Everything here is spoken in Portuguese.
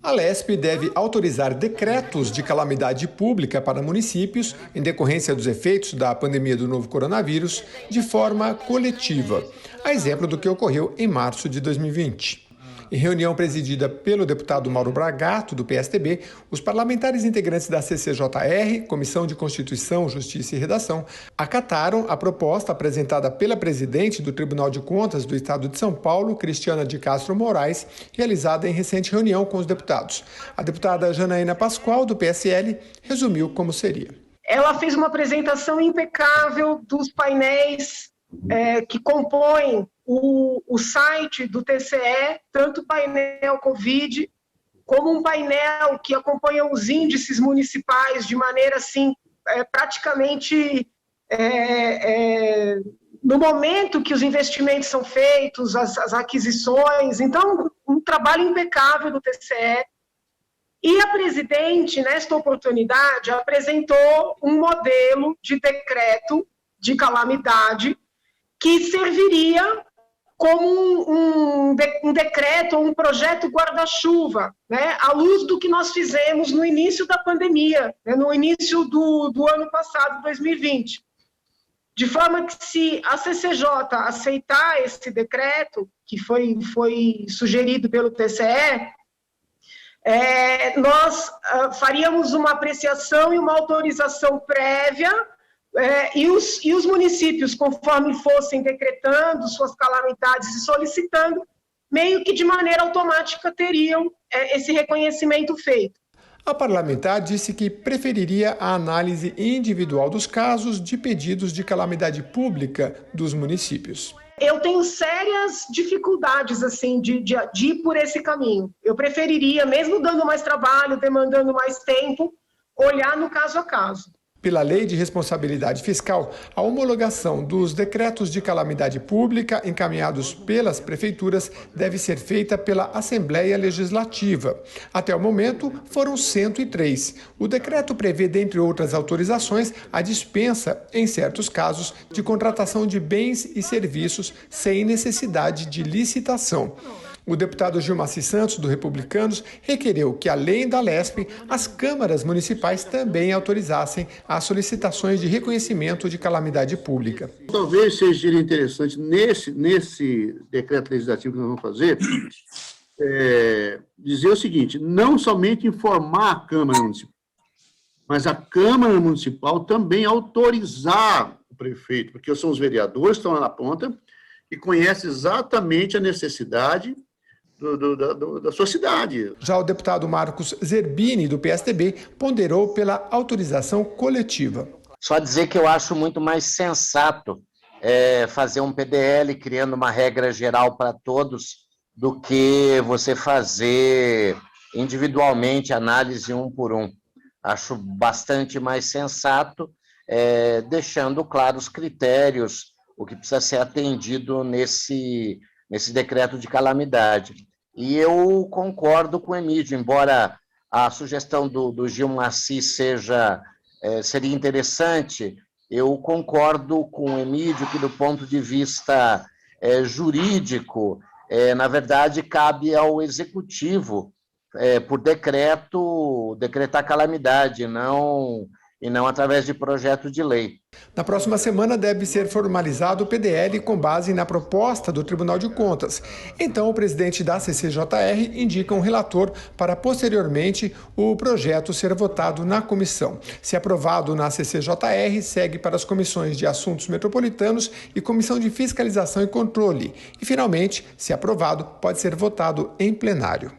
A Lesp deve autorizar decretos de calamidade pública para municípios, em decorrência dos efeitos da pandemia do novo coronavírus, de forma coletiva, a exemplo do que ocorreu em março de 2020. Em reunião presidida pelo deputado Mauro Bragato, do PSTB, os parlamentares integrantes da CCJR, Comissão de Constituição, Justiça e Redação, acataram a proposta apresentada pela presidente do Tribunal de Contas do Estado de São Paulo, Cristiana de Castro Moraes, realizada em recente reunião com os deputados. A deputada Janaína Pascoal, do PSL, resumiu como seria. Ela fez uma apresentação impecável dos painéis que compõem o site do TCE, tanto o painel Covid, como um painel que acompanha os índices municipais de maneira assim, praticamente no momento que os investimentos são feitos, as aquisições. Então, um trabalho impecável do TCE. E a presidente, nesta oportunidade, apresentou um modelo de decreto de calamidade que serviria como um decreto ou um projeto guarda-chuva, né, à luz do que nós fizemos no início da pandemia, né, no início do ano passado, 2020. De forma que, se a CCJ aceitar esse decreto, que foi sugerido pelo TCE, nós faríamos uma apreciação e uma autorização prévia, e os municípios, conforme fossem decretando suas calamidades e solicitando, meio que de maneira automática teriam esse reconhecimento feito. A parlamentar disse que preferiria a análise individual dos casos de pedidos de calamidade pública dos municípios. Eu tenho sérias dificuldades assim, de ir por esse caminho. Eu preferiria, mesmo dando mais trabalho, demandando mais tempo, olhar no caso a caso. Pela Lei de Responsabilidade Fiscal, a homologação dos decretos de calamidade pública encaminhados pelas prefeituras deve ser feita pela Assembleia Legislativa. Até o momento, foram 103. O decreto prevê, dentre outras autorizações, a dispensa, em certos casos, de contratação de bens e serviços sem necessidade de licitação. O deputado Gilmaci Santos, do Republicanos, requereu que, além da Lesp, as câmaras municipais também autorizassem as solicitações de reconhecimento de calamidade pública. Talvez seja interessante, nesse decreto legislativo que nós vamos fazer, dizer o seguinte: não somente informar a Câmara Municipal, mas a Câmara Municipal também autorizar o prefeito, porque são os vereadores que estão lá na ponta e conhecem exatamente a necessidade da sua cidade. Já o deputado Marcos Zerbini, do PSTB, ponderou pela autorização coletiva. Só dizer que eu acho muito mais sensato fazer um PDL criando uma regra geral para todos do que você fazer individualmente análise um por um. Acho bastante mais sensato, deixando claro os critérios, o que precisa ser atendido nesse decreto de calamidade. E eu concordo com o Emídio, embora a sugestão do Gilmaci seria interessante, eu concordo com o Emídio que, do ponto de vista jurídico, na verdade, cabe ao Executivo, por decreto, decretar calamidade, e não através de projeto de lei. Na próxima semana deve ser formalizado o PDL com base na proposta do Tribunal de Contas. Então, o presidente da CCJR indica um relator para, posteriormente, o projeto ser votado na comissão. Se aprovado na CCJR, segue para as comissões de Assuntos Metropolitanos e Comissão de Fiscalização e Controle. E, finalmente, se aprovado, pode ser votado em plenário.